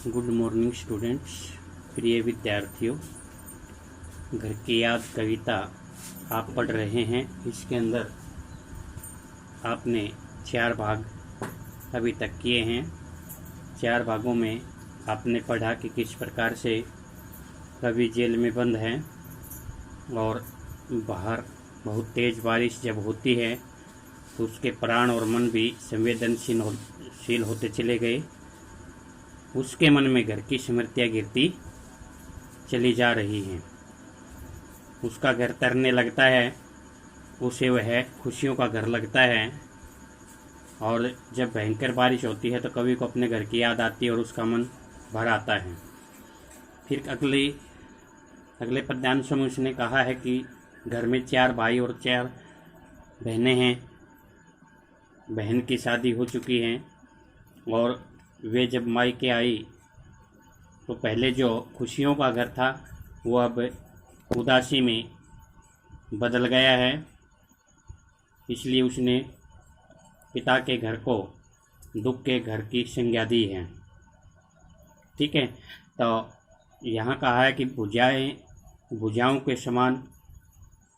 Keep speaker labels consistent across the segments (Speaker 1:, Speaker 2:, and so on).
Speaker 1: Good morning students, प्रिय विद्यार्थियों। घर की याद कविता आप पढ़ रहे हैं। इसके अंदर आपने 4 भाग अभी तक किए हैं। 4 भागों में आपने पढ़ा कि किस प्रकार से कवि जेल में बंद है और बाहर बहुत तेज़ बारिश जब होती है तो उसके प्राण और मन भी संवेदनशील होते चले गए। उसके मन में घर की स्मृतियाँ गिरती चली जा रही हैं। उसका घर तरने लगता है, उसे वह खुशियों का घर लगता है। और जब भयंकर बारिश होती है तो कवि को अपने घर की याद आती है और उसका मन भर आता है। फिर अगले पद्यांश में उसने कहा है कि घर में 4 भाई और 4 बहनें हैं। बहन की शादी हो चुकी है और वे जब मायके आई तो पहले जो खुशियों का घर था वो अब उदासी में बदल गया है। इसलिए उसने पिता के घर को दुख के घर की संज्ञा दी है। ठीक है, तो यहाँ कहा है कि भुजाओं के समान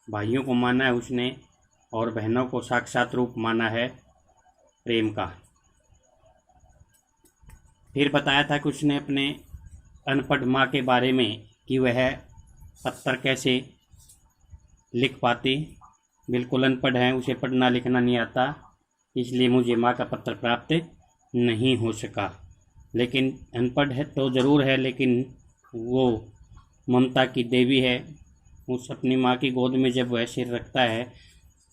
Speaker 1: भाइयों को माना है उसने और बहनों को साक्षात रूप माना है प्रेम का। फिर बताया था कि उसने अपने अनपढ़ माँ के बारे में कि वह पत्र कैसे लिख पाती। बिल्कुल अनपढ़ है, उसे पढ़ना लिखना नहीं आता, इसलिए मुझे माँ का पत्र प्राप्त नहीं हो सका। लेकिन अनपढ़ है तो ज़रूर है, लेकिन वो ममता की देवी है। उस अपनी माँ की गोद में जब वह सिर रखता है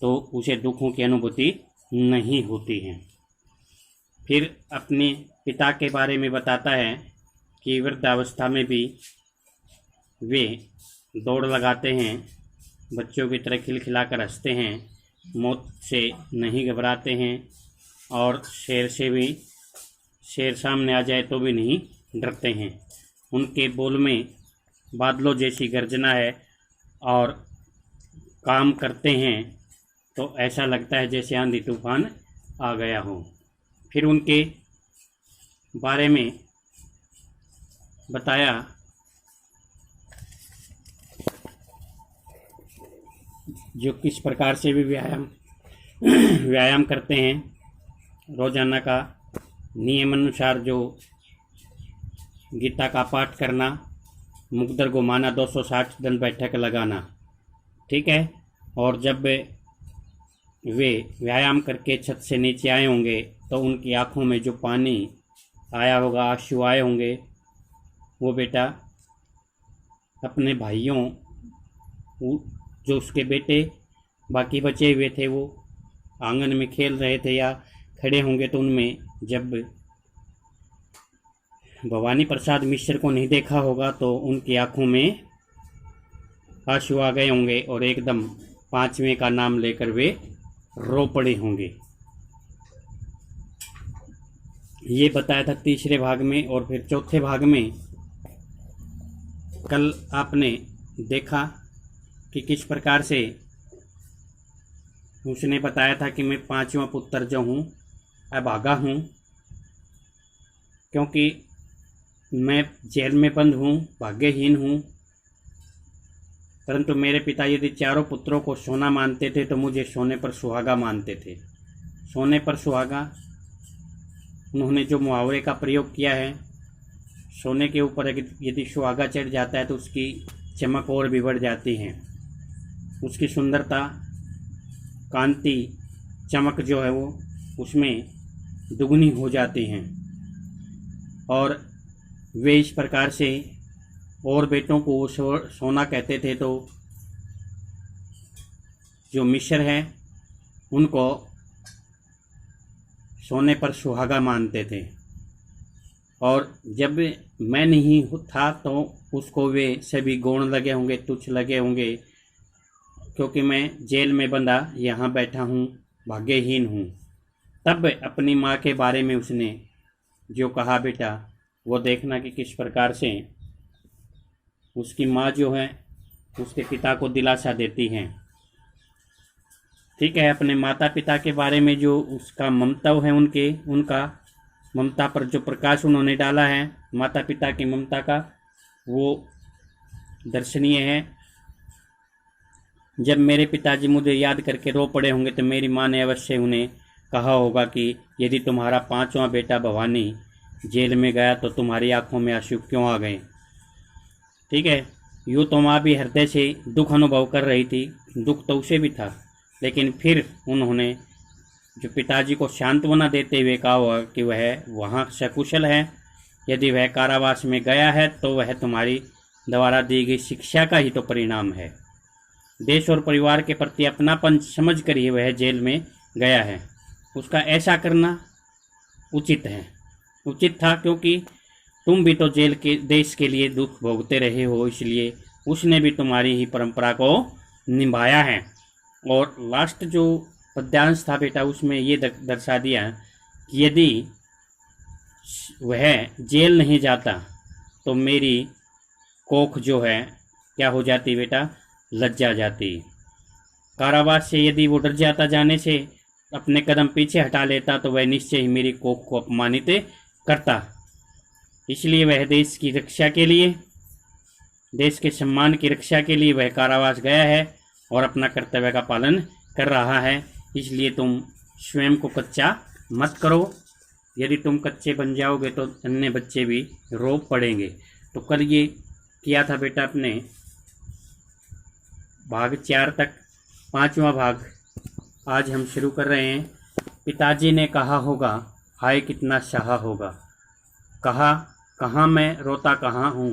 Speaker 1: तो उसे दुखों की अनुभूति नहीं होती है। फिर अपने पिता के बारे में बताता है कि वृद्धावस्था में भी वे दौड़ लगाते हैं, बच्चों की तरह खिलखिलाकर हंसते हैं, मौत से नहीं घबराते हैं और शेर सामने आ जाए तो भी नहीं डरते हैं। उनके बोल में बादलों जैसी गर्जना है और काम करते हैं तो ऐसा लगता है जैसे आंधी तूफान आ गया हो। फिर उनके बारे में बताया जो किस प्रकार से भी व्यायाम करते हैं। रोजाना का नियम अनुसार जो गीता का पाठ करना, मुकद्दर घुमाना, 260 दिन बैठक लगाना। ठीक है, और जब वे व्यायाम करके छत से नीचे आए होंगे तो उनकी आँखों में जो पानी आया होगा, आंसू आए होंगे, वो बेटा अपने भाइयों जो उसके बेटे बाकी बचे हुए थे वो आंगन में खेल रहे थे या खड़े होंगे तो उनमें जब भवानी प्रसाद मिश्र को नहीं देखा होगा तो उनकी आंखों में आंसू आ गए होंगे और एकदम 5वें का नाम लेकर वे रो पड़े होंगे। ये बताया था 3रे भाग में। और फिर 4थे भाग में कल आपने देखा कि किस प्रकार से उसने बताया था कि मैं 5वां पुत्र जो हूँ अभागा हूँ, क्योंकि मैं जेल में बंद हूँ, भाग्यहीन हूँ। परंतु मेरे पिता यदि 4 पुत्रों को सोना मानते थे तो मुझे सोने पर सुहागा मानते थे। सोने पर सुहागा, उन्होंने जो मुहावरे का प्रयोग किया है, सोने के ऊपर यदि सुहागा चढ़ जाता है तो उसकी चमक और भी बढ़ जाती है, उसकी सुंदरता, कांति, चमक जो है वो उसमें दुगनी हो जाती हैं। और वे इस प्रकार से और बेटों को सोना कहते थे तो जो मिश्र है उनको सोने पर सुहागा मानते थे। और जब मैं नहीं था तो उसको वे सभी गौण लगे होंगे, तुच्छ लगे होंगे, क्योंकि मैं जेल में बंधा यहाँ बैठा हूँ, भाग्यहीन हूँ। तब अपनी माँ के बारे में उसने जो कहा बेटा वो देखना कि किस प्रकार से उसकी माँ जो है उसके पिता को दिलासा देती हैं। ठीक है, अपने माता पिता के बारे में जो उसका ममता है उनका ममता पर जो प्रकाश उन्होंने डाला है, माता पिता की ममता का, वो दर्शनीय है। जब मेरे पिताजी मुझे याद करके रो पड़े होंगे तो मेरी माँ ने अवश्य उन्हें कहा होगा कि यदि तुम्हारा 5वां बेटा भवानी जेल में गया तो तुम्हारी आंखों में आंसू क्यों आ गए। ठीक है, यूँ तो माँ भी हृदय से दुख अनुभव कर रही थी, दुख तो उसे भी था, लेकिन फिर उन्होंने जो पिताजी को सांत्वना देते हुए कहा होगा कि वह वहाँ सकुशल है, यदि वह कारावास में गया है तो वह तुम्हारी द्वारा दी गई शिक्षा का ही तो परिणाम है। देश और परिवार के प्रति अपनापन समझ कर ही वह जेल में गया है। उसका ऐसा करना उचित है, उचित था, क्योंकि तुम भी तो जेल के देश के लिए दुख भोगते रहे हो, इसलिए उसने भी तुम्हारी ही परंपरा को निभाया है। और लास्ट जो पद्यांश था बेटा, उसमें ये दर्शा दिया कि यदि वह जेल नहीं जाता तो मेरी कोख जो है क्या हो जाती बेटा, लज्जा जाती। कारावास से यदि वो डर जाता जाने से, अपने कदम पीछे हटा लेता, तो वह निश्चय ही मेरी कोख को अपमानित करता। इसलिए वह देश की रक्षा के लिए, देश के सम्मान की रक्षा के लिए वह कारावास गया है और अपना कर्तव्य का पालन कर रहा है। इसलिए तुम स्वयं को कच्चा मत करो, यदि तुम कच्चे बन जाओगे तो अन्य बच्चे भी रो पड़ेंगे। तो कल ये किया था बेटा अपने भाग 4 तक, 5वां भाग आज हम शुरू कर रहे हैं। पिताजी ने कहा होगा, हाय कितना शाह होगा, कहा कहाँ मैं रोता कहाँ हूँ,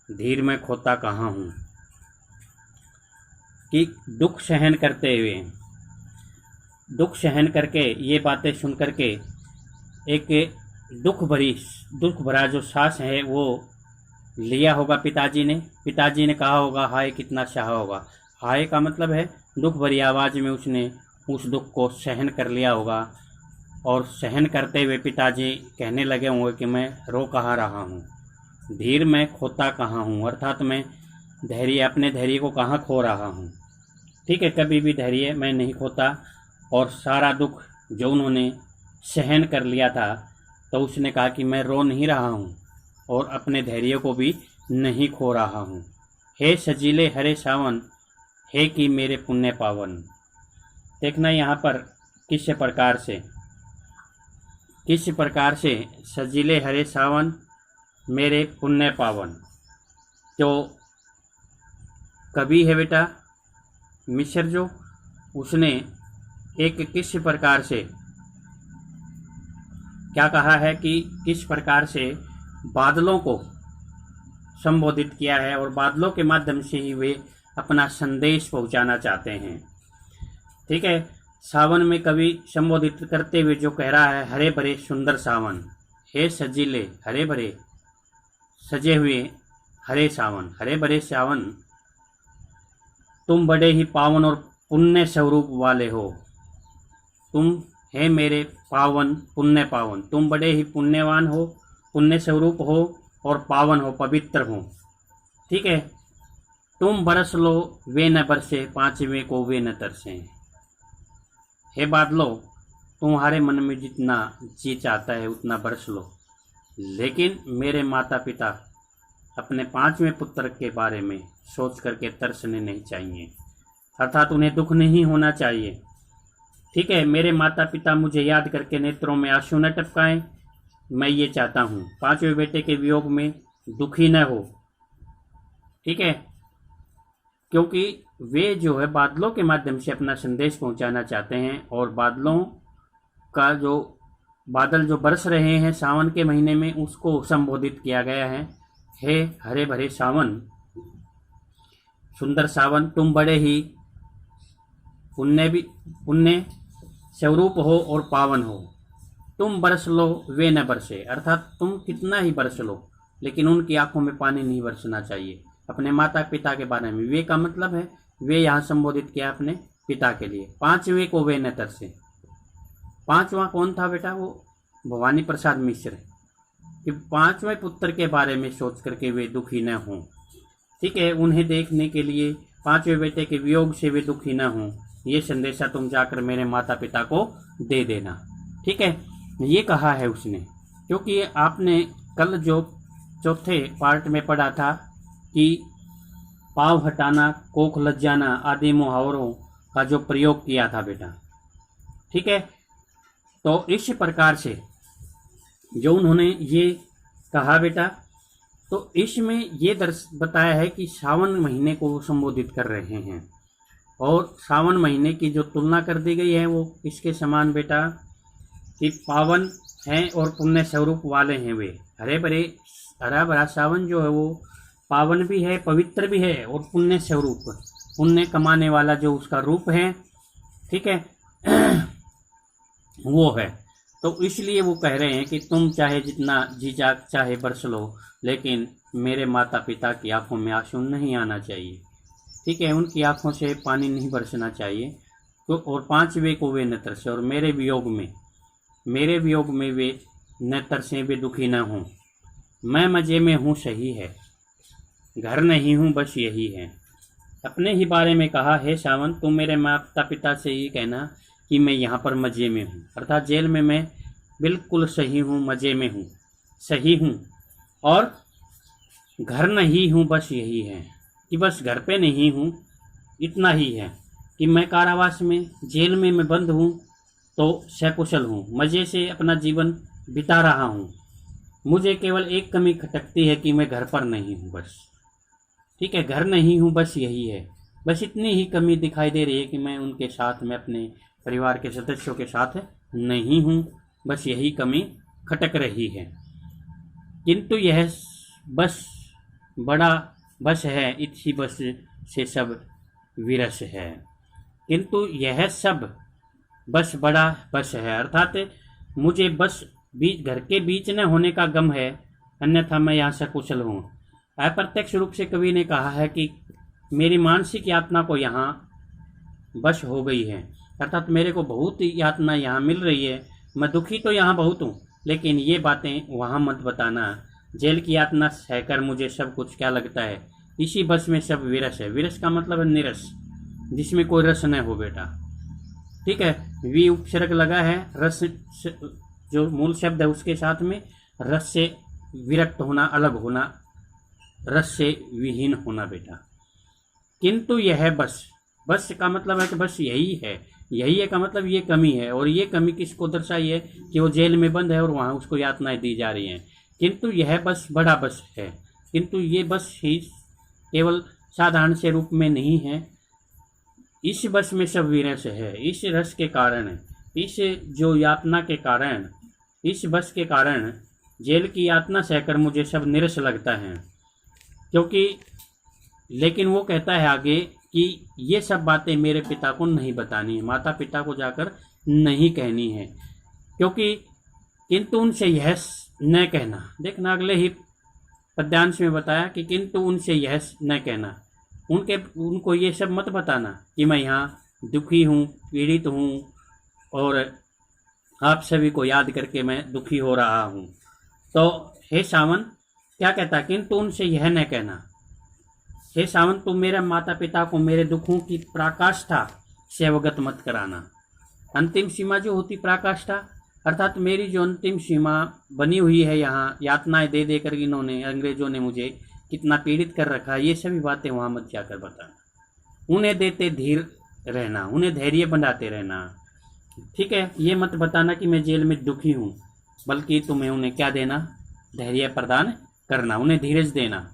Speaker 1: धीर में खोता कहाँ हूँ। कि दुख सहन करते हुए, दुख सहन करके, ये बातें सुन करके एक दुख भरा जो सांस है वो लिया होगा पिताजी ने। पिताजी ने कहा होगा, हाय कितना शाह होगा। हाय का मतलब है दुख भरी आवाज़ में उसने उस दुख को सहन कर लिया होगा, और सहन करते हुए पिताजी कहने लगे होंगे कि मैं रो कहाँ रहा हूँ, धीर में खोता कहाँ हूँ, अर्थात मैं धैर्य, अपने धैर्य को कहाँ खो रहा हूँ। ठीक है, कभी भी धैर्य मैं नहीं खोता। और सारा दुख जो उन्होंने सहन कर लिया था, तो उसने कहा कि मैं रो नहीं रहा हूँ और अपने धैर्य को भी नहीं खो रहा हूँ। हे सजीले हरे सावन, हे कि मेरे पुण्य पावन। देखना यहाँ पर किस प्रकार से सजीले हरे सावन मेरे पुण्य पावन। तो कवि है बेटा मिश्र, जो उसने एक किस प्रकार से क्या कहा है कि किस प्रकार से बादलों को संबोधित किया है, और बादलों के माध्यम से ही वे अपना संदेश पहुंचाना चाहते हैं। ठीक है, सावन में कवि संबोधित करते हुए जो कह रहा है, हरे भरे सुंदर सावन, हे सजीले हरे भरे सजे हुए हरे सावन, हरे भरे सावन, तुम बड़े ही पावन और पुण्य स्वरूप वाले हो। तुम हे मेरे पावन पुण्य पावन, तुम बड़े ही पुण्यवान हो, पुण्य स्वरूप हो और पावन हो, पवित्र हो। ठीक है, तुम बरस लो वे न बरसे, 5वें को वे न तरसे। हे बादलों, तुम्हारे मन में जितना जी चाहता है उतना बरस लो, लेकिन मेरे माता पिता अपने 5वें पुत्र के बारे में सोच करके तरसने नहीं चाहिए, अर्थात उन्हें दुख नहीं होना चाहिए। ठीक है, मेरे माता पिता मुझे याद करके नेत्रों में आंसू न टपकाएं, मैं ये चाहता हूँ। 5वें बेटे के वियोग में दुखी न हो। ठीक है, क्योंकि वे जो है बादलों के माध्यम से अपना संदेश पहुंचाना चाहते हैं, और बादलों का जो बादल जो बरस रहे हैं सावन के महीने में, उसको संबोधित किया गया है। हे हरे भरे सावन, सुंदर सावन, तुम बड़े ही पुण्य स्वरूप हो और पावन हो। तुम बरस लो वे न बरसे, अर्थात तुम कितना ही बरस लो, लेकिन उनकी आंखों में पानी नहीं बरसना चाहिए। अपने माता पिता के बारे में वे का मतलब है, वे यहाँ संबोधित किया अपने पिता के लिए। 5वें को वे न तरसे। 5वां कौन था बेटा? वो भवानी प्रसाद मिश्र, कि 5वें पुत्र के बारे में सोच करके वे दुखी न हों। ठीक है, उन्हें देखने के लिए 5वें बेटे के वियोग से वे दुखी न हों, ये संदेशा तुम जाकर मेरे माता पिता को दे देना। ठीक है, ये कहा है उसने। क्योंकि आपने कल जो चौथे पार्ट में पढ़ा था कि पाँव हटाना, कोख लग जाना आदि मुहावरों का जो प्रयोग किया था बेटा, ठीक है। तो इस प्रकार से जो उन्होंने ये कहा बेटा, तो इसमें ये बताया है कि सावन महीने को वो संबोधित कर रहे हैं, और सावन महीने की जो तुलना कर दी गई है वो इसके समान बेटा कि पावन हैं और पुण्य स्वरूप वाले हैं वे। हरा भरा सावन जो है वो पावन भी है, पवित्र भी है और पुण्य स्वरूप, पुण्य कमाने वाला जो उसका रूप है, ठीक है, वो है। तो इसलिए वो कह रहे हैं कि तुम चाहे जितना जी जाग चाहे बरस लो, लेकिन मेरे माता पिता की आंखों में आंसू नहीं आना चाहिए, ठीक है, उनकी आंखों से पानी नहीं बरसना चाहिए। तो और 5 वे को वे न तरसे, और मेरे वियोग में वे न तरसे, वे दुखी न हों। मैं मजे में हूँ सही है, घर नहीं हूँ बस यही है। अपने ही बारे में कहा है सावन, तुम मेरे माता पिता से ये कहना कि मैं यहाँ पर मजे में हूँ, अर्थात जेल में मैं बिल्कुल सही हूँ, मजे में हूँ, सही हूँ, और घर नहीं हूँ बस यही है, कि बस घर पे नहीं हूँ, इतना ही है कि मैं कारावास में, जेल में मैं बंद हूँ तो सकुशल हूँ, मज़े से अपना जीवन बिता रहा हूँ। मुझे केवल एक कमी खटकती है कि मैं घर पर नहीं हूँ बस, ठीक है, घर नहीं हूँ बस यही है, बस इतनी ही कमी दिखाई दे रही है कि मैं उनके साथ में अपने परिवार के सदस्यों के साथ नहीं हूँ, बस यही कमी खटक रही है। किंतु यह बस बड़ा बस है, इसी बस से सब विरस है। किंतु यह सब बस बड़ा बस है, अर्थात मुझे बस घर के बीच न होने का गम है, अन्यथा मैं यहाँ सकुशल हूँ। अप्रत्यक्ष रूप से कवि ने कहा है कि मेरी मानसिक यातना को यहाँ बस हो गई है, अर्थात मेरे को बहुत यातना यहाँ मिल रही है, मैं दुखी तो यहाँ बहुत हूँ, लेकिन ये बातें वहाँ मत बताना। जेल की यातना सहकर मुझे सब कुछ क्या लगता है, इसी बस में सब विरस है। विरस का मतलब है निरस, जिसमें कोई रस न हो बेटा, ठीक है। वी उपसर्ग लगा है, रस जो मूल शब्द है उसके साथ में, रस से विरक्त होना, अलग होना, रस से विहीन होना बेटा। किंतु यह बस का मतलब है कि बस यही है का मतलब ये कमी है, और ये कमी किसको दर्शाई है कि वो जेल में बंद है और वहाँ उसको यातनाएं दी जा रही हैं। किंतु यह बस बड़ा बस है, किंतु ये बस ही केवल साधारण से रूप में नहीं है, इस बस में सब विरस है। इस रस के कारण, इस जो यातना के कारण, इस बस के कारण जेल की यातना सहकर मुझे सब निरस लगता है, क्योंकि लेकिन वो कहता है आगे कि ये सब बातें मेरे पिता को नहीं बतानी है, माता पिता को जाकर नहीं कहनी है, क्योंकि किंतु उनसे यह न कहना। देखना अगले ही पद्यांश में बताया कि किंतु उनसे यह न कहना, उनको ये सब मत बताना कि मैं यहाँ दुखी हूँ, पीड़ित हूँ, और आप सभी को याद करके मैं दुखी हो रहा हूँ। तो हे सावन क्या कहता, किंतु उनसे यह न कहना, हे सावन तुम मेरे माता पिता को मेरे दुखों की पराकाष्ठा से अवगत मत कराना। अंतिम सीमा जो होती पराकाष्ठा, अर्थात मेरी जो अंतिम सीमा बनी हुई है, यहाँ यातनाएं दे देकर इन्होंने, अंग्रेजों ने मुझे कितना पीड़ित कर रखा है, ये सभी बातें वहाँ मत जाकर बताना। उन्हें देते धीर रहना, उन्हें धैर्य बनाते रहना, ठीक है। ये मत बताना कि मैं जेल में दुखी हूँ, बल्कि तुम्हें उन्हें क्या देना, धैर्य प्रदान करना, उन्हें धीरज देना,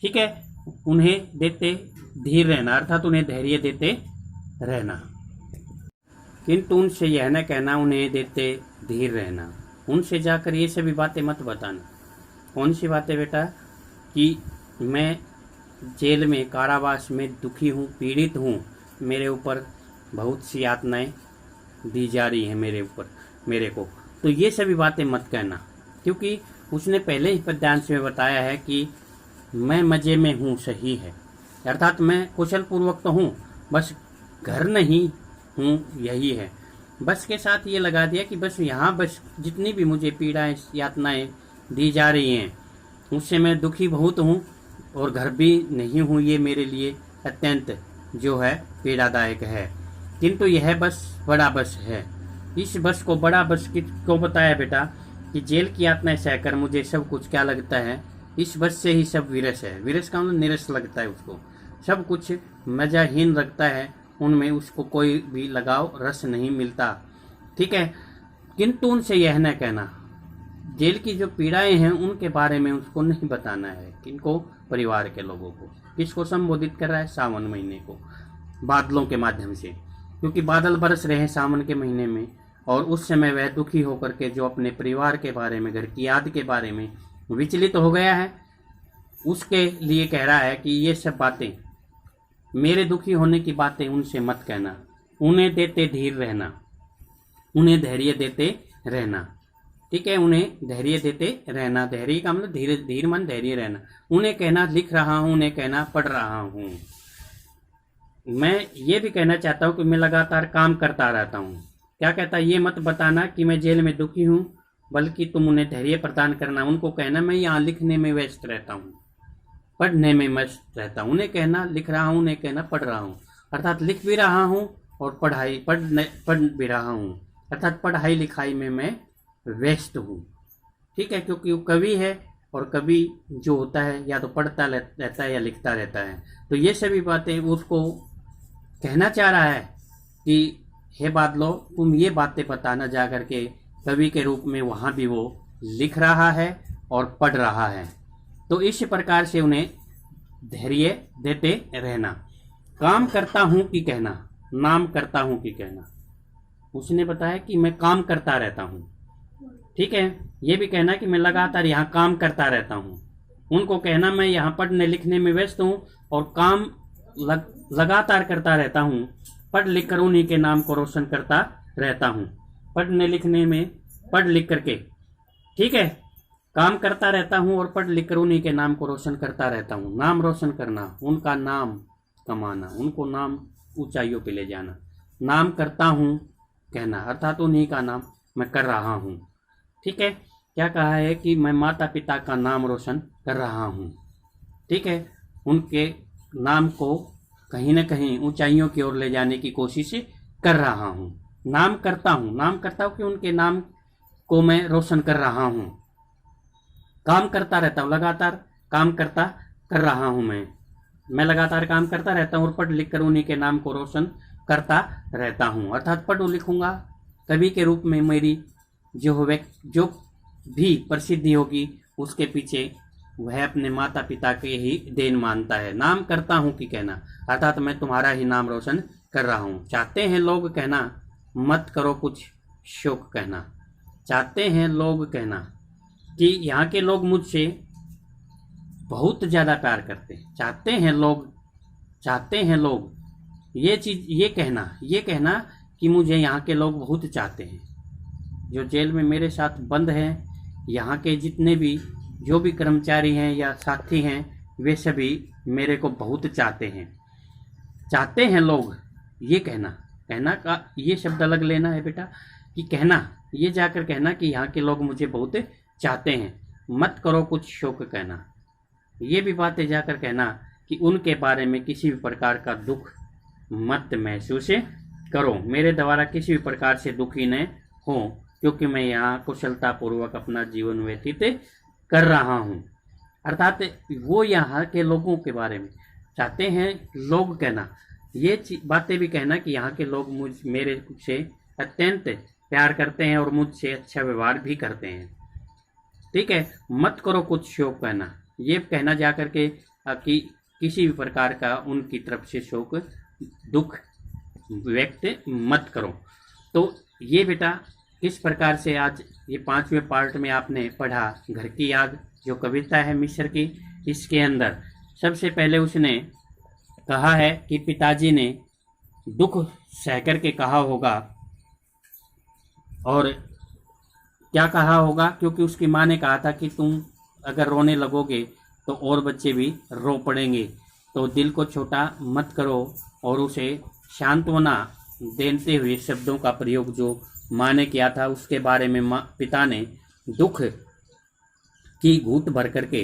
Speaker 1: ठीक है। उन्हें देते धीर रहना, अर्थात उन्हें धैर्य देते रहना। किंतु उनसे यह न कहना, उन्हें देते धीर रहना। उनसे जाकर ये सभी बातें मत बताना। कौन सी बातें बेटा? कि मैं जेल में, कारावास में दुखी हूँ, पीड़ित हूँ, मेरे ऊपर बहुत सी यातनाएं दी जा रही हैं मेरे को, तो ये सभी बातें मत कहना, क्योंकि उसने पहले ही पद्यांश में बताया है कि मैं मजे में हूँ सही है, अर्थात मैं कुशल पूर्वक तो हूँ, बस घर नहीं हूँ यही है। बस के साथ ये लगा दिया कि बस यहाँ बस जितनी भी मुझे पीड़ाएं, यातनाएं दी जा रही हैं, उससे मैं दुखी बहुत हूँ, और घर भी नहीं हूँ, ये मेरे लिए अत्यंत जो है पीड़ादायक है। किंतु यह बस बड़ा बस है। इस बस को बड़ा बस क्यों बताया बेटा? कि जेल की यातनाएं सहकर मुझे सब कुछ क्या लगता है, इस बस से ही सब विरस है। विरस का मतलब निरस लगता है उसको, सब कुछ मजाहीन लगता है, उनमें उसको कोई भी लगाव रस नहीं मिलता। ठीक है, किंतु उनसे यह न कहना, जेल की जो पीड़ाएं हैं उनके बारे में उसको नहीं बताना है। किनको? परिवार के लोगों को। किसको संबोधित कर रहा है? सावन महीने को, बादलों के माध्यम से, क्योंकि बादल बरस रहे हैं सावन के महीने में, और उस समय वह दुखी होकर के जो अपने परिवार के बारे में, घर की याद के बारे में विचलित हो गया है, उसके लिए कह रहा है कि ये सब बातें, मेरे दुखी होने की बातें उनसे मत कहना, उन्हें देते धीर रहना, उन्हें धैर्य देते रहना। ठीक है, उन्हें धैर्य देते रहना। धैर्य का मतलब धीरे, धीर मन धैर्य रहना। उन्हें कहना लिख रहा हूं, उन्हें कहना पढ़ रहा हूं। मैं ये भी कहना चाहता हूं कि मैं लगातार काम करता रहता हूं। क्या कहता है? ये मत बताना कि मैं जेल में दुखी हूं, बल्कि तुम उन्हें धैर्य प्रदान करना। उनको कहना मैं यहाँ लिखने में व्यस्त रहता हूँ, पढ़ने में मस्त रहता हूँ। उन्हें कहना लिख रहा हूँ, उन्हें कहना पढ़ रहा हूँ, अर्थात लिख भी रहा हूँ और पढ़ भी रहा हूँ, अर्थात पढ़ाई लिखाई में मैं व्यस्त हूँ। ठीक है, क्योंकि वो कवि है, और कवि जो होता है या तो पढ़ता रहता है या लिखता रहता है। तो ये सभी बातें उसको कहना चाह रहा है कि हे बादलों, तुम ये बातें बताना जा करके। कवि के रूप में वहाँ भी वो लिख रहा है और पढ़ रहा है। तो इस प्रकार से उन्हें धैर्य देते रहना। काम करता हूँ कि कहना, नाम करता हूँ कि कहना। उसने बताया कि मैं काम करता रहता हूँ। ठीक है, ये भी कहना कि मैं लगातार यहाँ काम करता रहता हूँ। उनको कहना मैं यहाँ पढ़ने लिखने में व्यस्त हूँ और काम लगातार करता रहता हूँ, पढ़ लिख कर उन्हीं के नाम को रोशन करता रहता हूँ। पढ़ने लिखने में पढ़ लिख करके, ठीक है, काम करता रहता हूँ और पढ़ लिख कर उन्हीं के नाम को रोशन करता रहता हूँ। नाम रोशन करना, उनका नाम कमाना, उनको नाम ऊंचाइयों पे ले जाना। नाम करता हूँ कहना, अर्थात उन्हीं का नाम मैं कर रहा हूँ। ठीक है, क्या कहा है कि मैं माता पिता का नाम रोशन कर रहा हूँ। ठीक है, उनके नाम को कहीं न कहीं ऊंचाइयों की ओर ले जाने की कोशिश कर रहा हूँ। नाम करता हूँ कि उनके नाम को मैं रोशन कर रहा हूँ। काम करता रहता हूँ, लगातार काम करता कर रहा हूँ। मैं लगातार काम करता रहता हूँ और पढ़ लिख कर उन्हीं के नाम को रोशन करता रहता हूँ, अर्थात पढ़ लिखूंगा। कवि के रूप में मेरी जो भी प्रसिद्धि होगी उसके पीछे वह अपने माता पिता के ही देन मानता है। नाम करता हूँ कि कहना, अर्थात मैं तुम्हारा ही नाम रोशन कर रहा हूँ। चाहते हैं लोग कहना, मत करो कुछ शोक कहना। चाहते हैं लोग कहना कि यहाँ के लोग मुझसे बहुत ज़्यादा प्यार करते हैं। चाहते हैं लोग ये चीज़, ये कहना कि मुझे यहाँ के लोग बहुत चाहते हैं। जो जेल में मेरे साथ बंद हैं, यहाँ के जितने भी जो भी कर्मचारी हैं या साथी हैं, वे सभी मेरे को बहुत चाहते हैं। चाहते हैं लोग, ये कहना का ये शब्द अलग लेना है बेटा, कि कहना, ये जाकर कहना कि यहाँ के लोग मुझे बहुत चाहते हैं। मत करो कुछ शोक कहना, ये भी बातें जाकर कहना कि उनके बारे में किसी भी प्रकार का दुख मत महसूस करो। मेरे द्वारा किसी भी प्रकार से दुखी न हो, क्योंकि मैं यहाँ कुशलतापूर्वक अपना जीवन व्यतीत कर रहा हूँ। अर्थात वो यहाँ के लोगों के बारे में चाहते हैं लोग कहना, ये बातें भी कहना कि यहाँ के लोग मेरे से अत्यंत प्यार करते हैं और मुझसे अच्छा व्यवहार भी करते हैं। ठीक है, मत करो कुछ शोक कहना, ये कहना जा करके कि किसी भी प्रकार का उनकी तरफ से शोक दुख व्यक्त मत करो। तो ये बेटा किस प्रकार से आज ये 5वें पार्ट में आपने पढ़ा घर की याद, जो कविता है मिश्र की। इसके अंदर सबसे पहले उसने कहा है कि पिताजी ने दुख सह कर के कहा होगा, और क्या कहा होगा, क्योंकि उसकी माँ ने कहा था कि तुम अगर रोने लगोगे तो और बच्चे भी रो पड़ेंगे, तो दिल को छोटा मत करो। और उसे सांत्वना देते हुए शब्दों का प्रयोग जो माँ ने किया था, उसके बारे में पिता ने दुख की घूंट भर करके,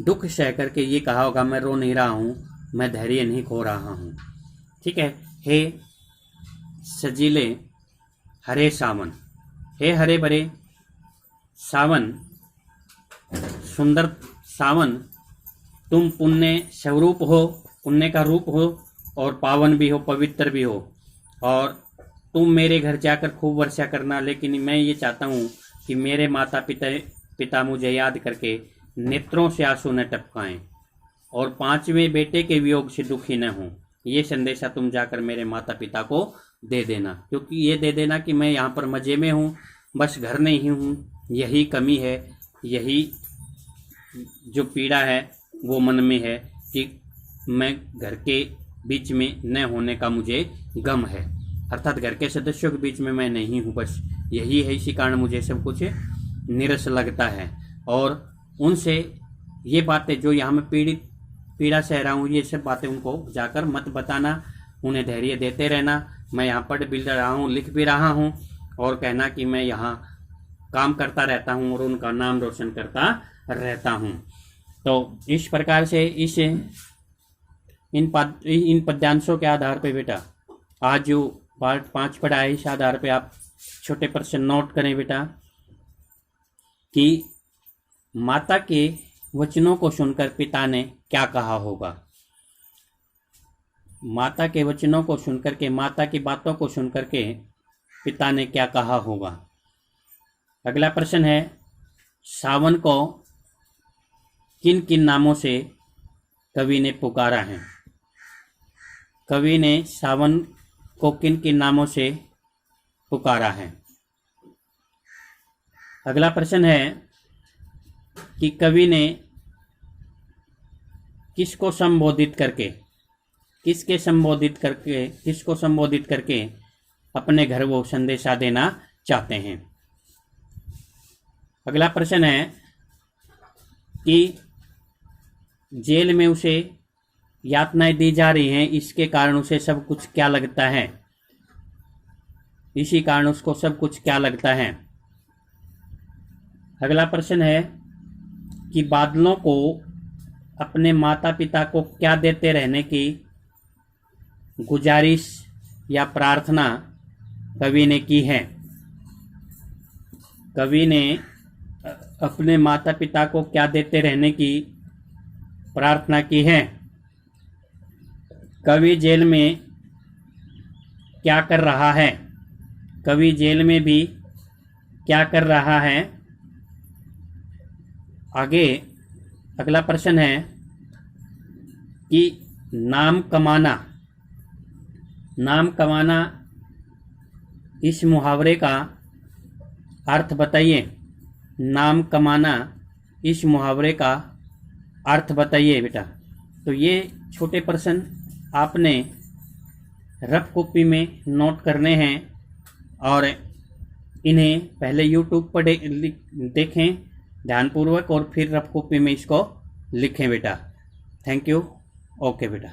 Speaker 1: दुख सह करके ये कहा होगा, मैं रो नहीं रहा हूँ, मैं धैर्य नहीं खो रहा हूँ। ठीक है, हे सजीले हरे सावन, हे हरे भरे सावन, सुंदर सावन, तुम पुण्य स्वरूप हो, पुण्य का रूप हो और पावन भी हो, पवित्र भी हो, और तुम मेरे घर जाकर खूब वर्षा करना। लेकिन मैं ये चाहता हूँ कि मेरे माता पिता मुझे याद करके नेत्रों से आंसू न टपकाएं और 5वें बेटे के वियोग से दुखी न हों। ये संदेशा तुम जाकर मेरे माता पिता को दे देना, क्योंकि ये दे देना कि मैं यहाँ पर मज़े में हूँ, बस घर नहीं हूँ। यही कमी है, यही जो पीड़ा है वो मन में है कि मैं घर के बीच में न होने का मुझे गम है, अर्थात घर के सदस्यों के बीच में मैं नहीं हूँ, बस यही है। इसी कारण मुझे सब कुछ नीरस लगता है। और उनसे ये बातें जो यहाँ मैं पीड़ा सह रहा हूँ, ये सब बातें उनको जाकर मत बताना, उन्हें धैर्य देते रहना। मैं यहाँ पढ़ भी रहा हूँ, लिख भी रहा हूँ, और कहना कि मैं यहाँ काम करता रहता हूँ और उनका नाम रोशन करता रहता हूँ। तो इस प्रकार से इन पद्यांशों के आधार पे बेटा आज जो पार्ट 5 पढ़ा है, इस आधार पे आप छोटे प्रश्न नोट करें बेटा कि माता के वचनों को सुनकर पिता ने क्या कहा होगा। माता के वचनों को सुनकर के, माता की बातों को सुनकर के पिता ने क्या कहा होगा। अगला प्रश्न है, सावन को किन किन नामों से कवि ने पुकारा है। कवि ने सावन को किन किन नामों से पुकारा है। अगला प्रश्न है कि कवि ने किसको संबोधित करके, किसको संबोधित करके अपने घर वो संदेशा देना चाहते हैं। अगला प्रश्न है कि जेल में उसे यातनाएं दी जा रही हैं, इसके कारण उसे सब कुछ क्या लगता है, इसी कारण उसको सब कुछ क्या लगता है। अगला प्रश्न है कि बादलों को अपने माता पिता को क्या देते रहने की गुजारिश या प्रार्थना कवि ने की है। कवि ने अपने माता पिता को क्या देते रहने की प्रार्थना की है। कवि जेल में क्या कर रहा है, कवि जेल में भी क्या कर रहा है। आगे अगला प्रश्न है कि नाम कमाना इस मुहावरे का अर्थ बताइए। नाम कमाना इस मुहावरे का अर्थ बताइए बेटा। तो ये छोटे प्रश्न आपने रफ कॉपी में नोट करने हैं और इन्हें पहले यूट्यूब पर देखें ध्यानपूर्वक और फिर रफ कॉपी में इसको लिखें बेटा। Thank you. ओके बेटा।